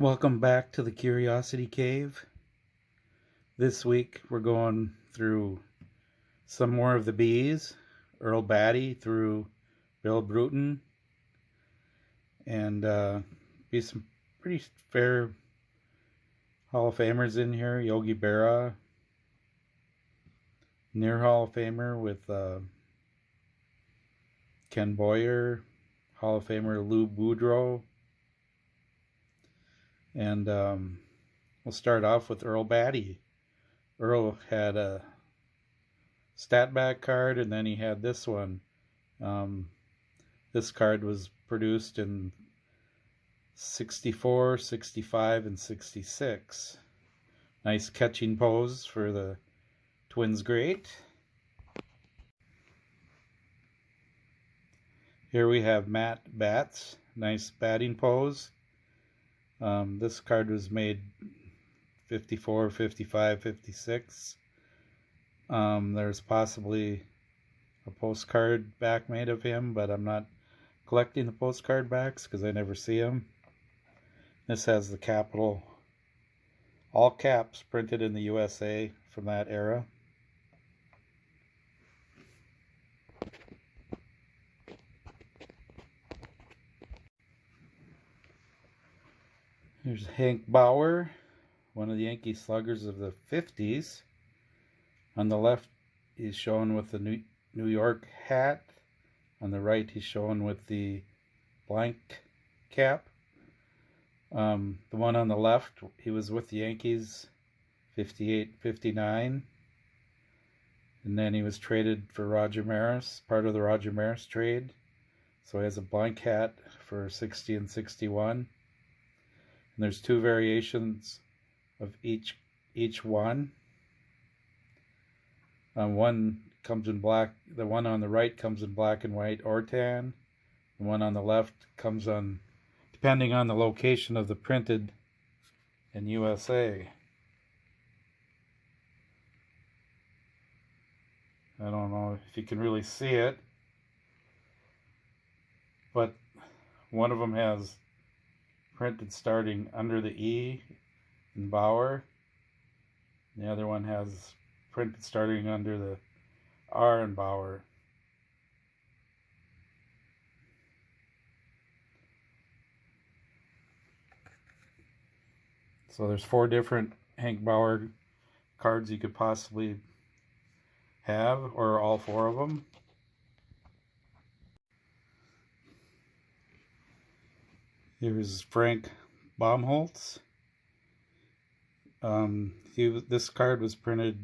Welcome back to the Curiosity Cave. This week we're going through some more of the bees, Earl Battey through Bill Bruton, and be some pretty fair Hall of Famers in here. Yogi Berra, near Hall of Famer with Ken Boyer, Hall of Famer Lou Boudreau, and we'll start off with Earl Battey. Earl had a stat back card, and then he had this one. This card was produced in 64, 65, and 66. Nice catching pose for the Twins great. Here we have Matt Bats. Nice batting pose. This card was made 54, 55, 56. There's possibly a postcard back made of him, but I'm not collecting the postcard backs because I never see them. This has the capital, all caps, printed in the USA from that era. Here's Hank Bauer, one of the Yankee sluggers of the 50s. On the left, he's shown with the New York hat. On the right, he's shown with the blank cap. The one on the left, he was with the Yankees 58, 59. And then he was traded for Roger Maris, part of the Roger Maris trade. So he has a blank hat for 60 and 61. And there's two variations of each one. One comes in black. The one on the right comes in black and white or tan. The one on the left comes on, depending on the location of the printed in USA. I don't know if you can really see it, but one of them has printed starting under the E in Bauer. The other one has printed starting under the R in Bauer. So there's 4 different Hank Bauer cards you could possibly have, or all 4 of them. Here's Frank Baumholtz. This card was printed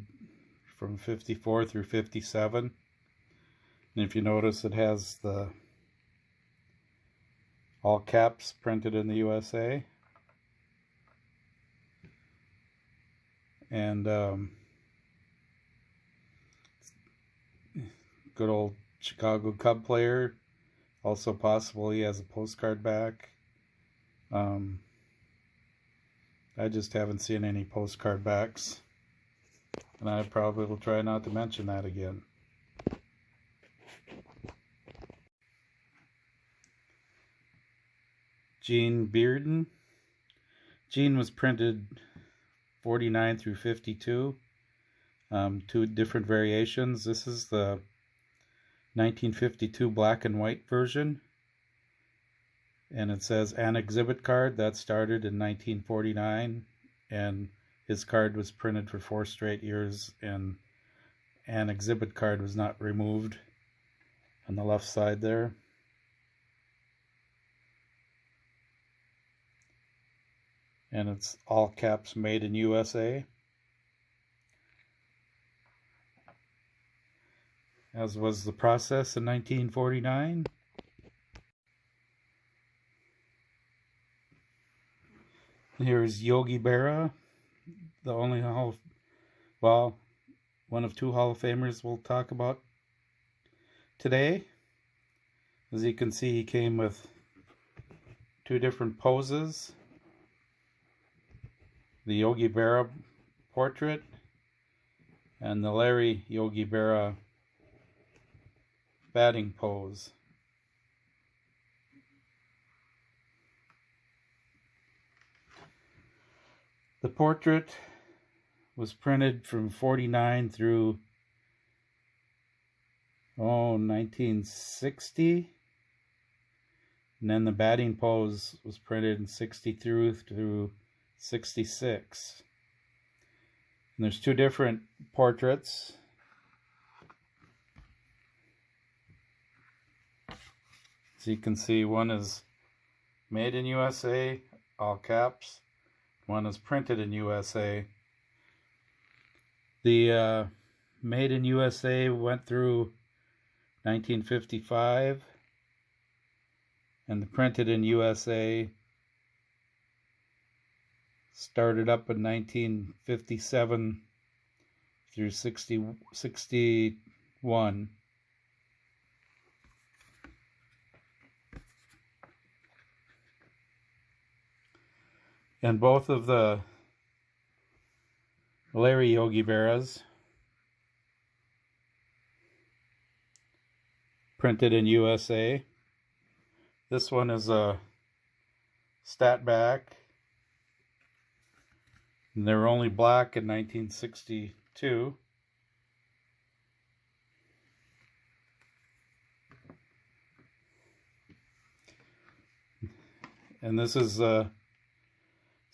from 54 through 57. And if you notice, it has the all caps printed in the USA. And good old Chicago Cub player. Also possible he has a postcard back. I just haven't seen any postcard backs, and I probably will try not to mention that again. Gene Bearden. Gene was printed 49 through 52. 2 different variations. This is the 1952 black and white version. And it says an exhibit card. That started in 1949, and his card was printed for 4 straight years, and an exhibit card was not removed on the left side there. And it's all caps made in USA. As was the process in 1949. Here's Yogi Berra, the only one of 2 Hall of Famers we'll talk about today. As you can see, he came with 2 different poses. The Yogi Berra portrait and the Larry Yogi Berra batting pose. The portrait was printed from 49 through 1960, and then the batting pose was printed in 60 through 66. And there's two different portraits. So you can see one is made in USA, all caps. One is printed in USA. The made in USA went through 1955, and the printed in USA started up in 1957 through 61. And both of the Larry Yogi Berras printed in USA. This one is a stat back, and they were only black in 1962. And this is a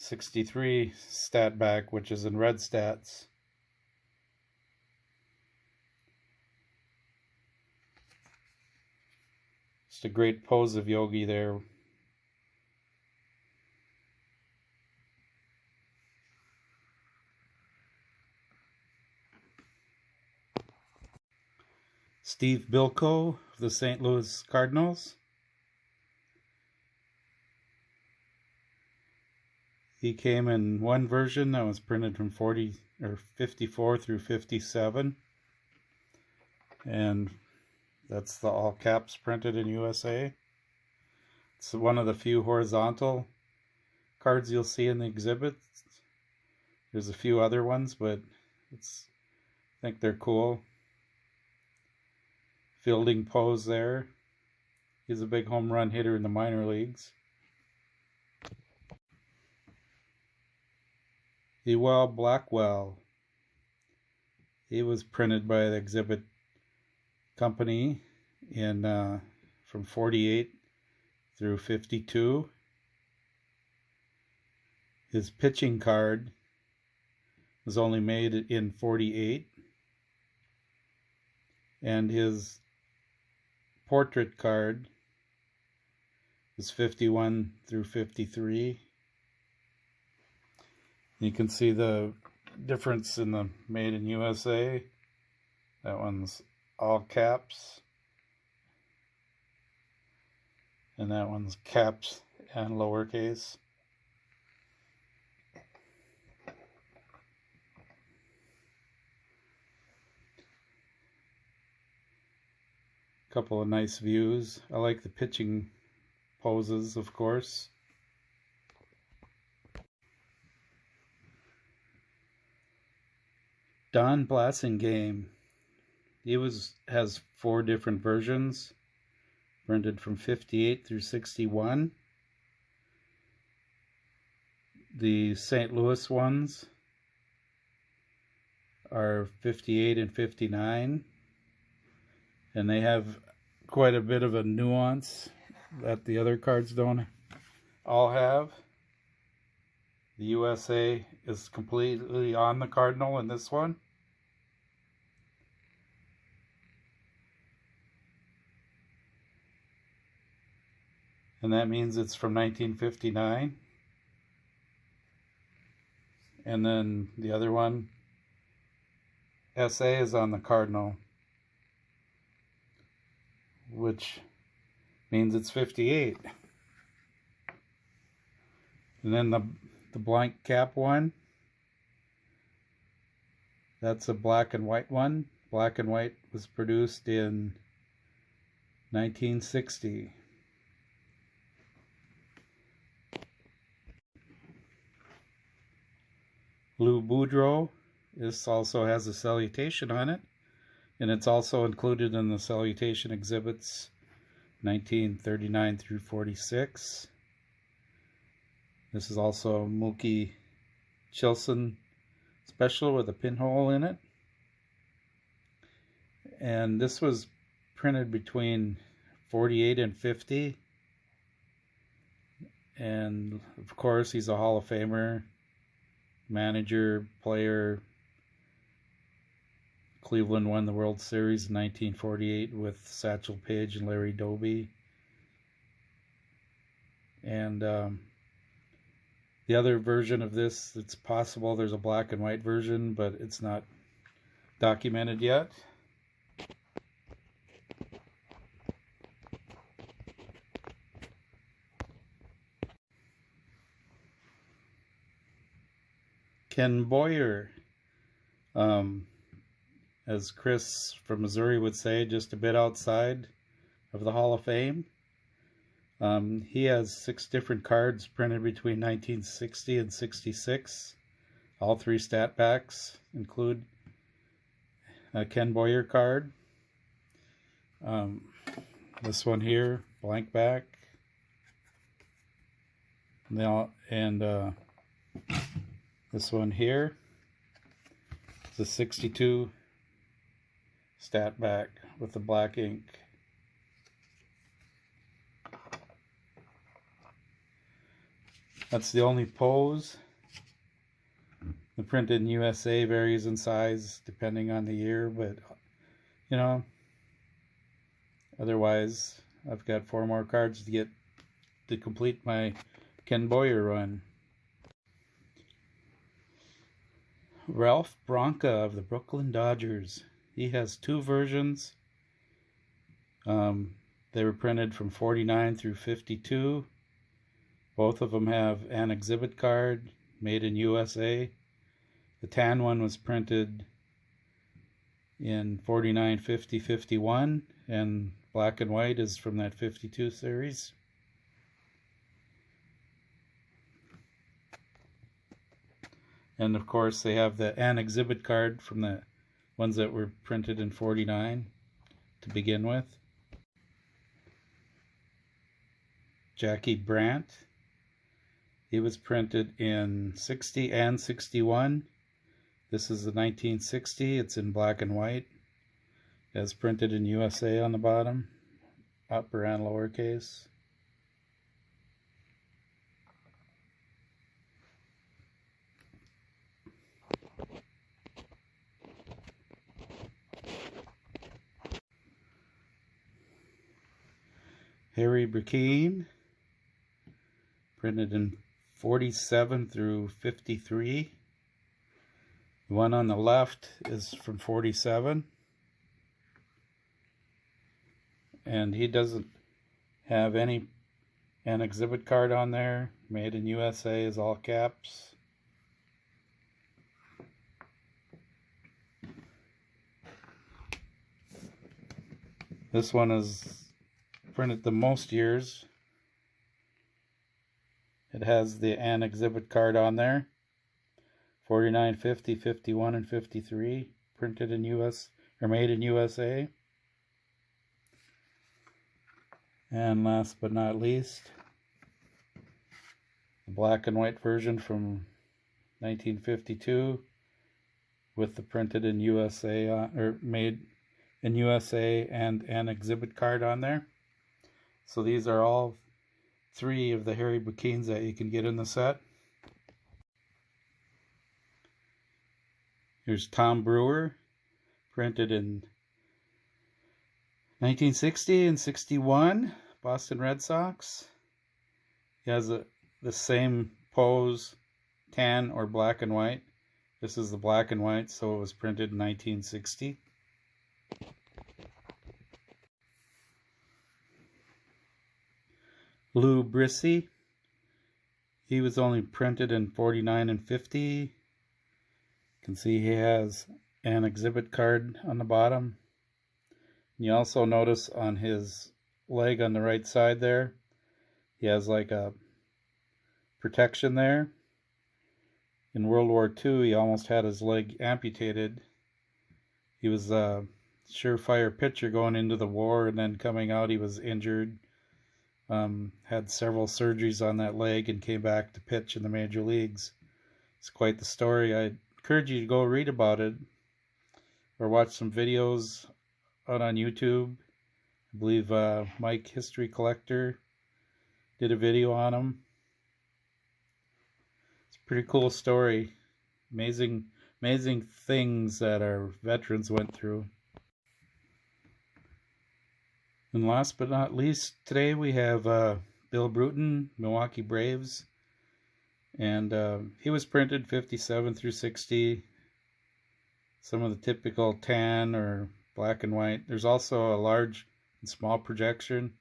63 stat back, which is in red stats. Just a great pose of Yogi there. Steve Bilko of the St. Louis Cardinals. He came in one version that was printed from 54 through 57. And that's the all caps printed in USA. It's one of the few horizontal cards you'll see in the exhibit. There's a few other ones, but I think they're cool. Fielding pose there. He's a big home run hitter in the minor leagues. Ewell Blackwell. He was printed by the exhibit company in from 48 through 52. His pitching card was only made in 48, and his portrait card is 51 through 53. You can see the difference in the made in USA. That one's all caps, and that one's caps and lowercase. Couple of nice views. I like the pitching poses, of course. Don Blasingame. He has 4 different versions, printed from 58 through 61. The St. Louis ones are 58 and 59, and they have quite a bit of a nuance that the other cards don't all have. The USA is completely on the Cardinal in this one. And that means it's from 1959. And then the other one, SA, is on the Cardinal, which means it's 58. And then the blank cap one, that's a black and white one. Black and white was produced in 1960. Blue Boudreau. This also has a salutation on it, and it's also included in the salutation exhibits 1939 through 46. This is also Mookie Chilson special with a pinhole in it. And this was printed between 48 and 50. And of course, he's a Hall of Famer, manager, player. Cleveland won the World Series in 1948 with Satchel Paige and Larry Doby. And the other version of this, it's possible there's a black and white version, but it's not documented yet. Ken Boyer, as Chris from Missouri would say, just a bit outside of the Hall of Fame. He has 6 different cards printed between 1960 and 66. All 3 stat backs include a Ken Boyer card. This one here, blank back. Now, and this one here is a 62 stat back with the black ink. That's the only pose. The print in USA varies in size depending on the year, but you know, otherwise I've got 4 more cards to get to complete my Ken Boyer run. Ralph Branca of the Brooklyn Dodgers. He has 2 versions. They were printed from 49 through 52. Both of them have an exhibit card, made in USA. The tan one was printed in 49, 50, 51, and black and white is from that 52 series. And of course they have the an exhibit card from the ones that were printed in 49 to begin with. Jackie Brandt. He was printed in 60 and 61. This is the 1960. It's in black and white. As printed in USA on the bottom, upper and lowercase. Harry Bruton, printed in 47 through 53. The one on the left is from 47. And he doesn't have an exhibit card on there. Made in USA is all caps. This one is printed the most years. It has the an exhibit card on there. 49, 50, 51, and 53. Printed in US, or made in USA. And last but not least, the black and white version from 1952 with the printed in USA, or made in USA, and an exhibit card on there. So these are all 3 of the Harry Brucons that you can get in the set. Here's Tom Brewer, printed in 1960 and 61, Boston Red Sox. He has the same pose, tan or black and white. This is the black and white, so it was printed in 1960. Lou Brissy. He was only printed in 49 and 50. You can see he has an exhibit card on the bottom. You also notice on his leg on the right side there, he has like a protection there. In World War II, he almost had his leg amputated. He was a surefire pitcher going into the war, and then coming out he was injured. Had several surgeries on that leg and came back to pitch in the major leagues. It's quite the story. I encourage you to go read about it or watch some videos out on YouTube. I believe Mike History Collector did a video on him. It's a pretty cool story. Amazing things that our veterans went through. And last but not least, today we have Bill Bruton, Milwaukee Braves. And he was printed 57 through 60. Some of the typical tan or black and white. There's also a large and small projection.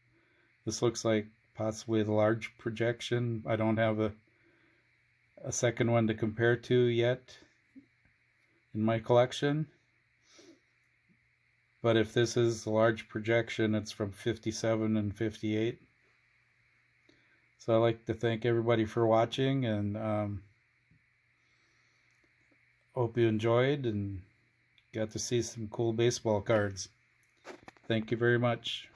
This looks like possibly the large projection. I don't have a second one to compare to yet in my collection. But if this is the large projection, it's from 57 and 58. So I'd like to thank everybody for watching, and hope you enjoyed and got to see some cool baseball cards. Thank you very much.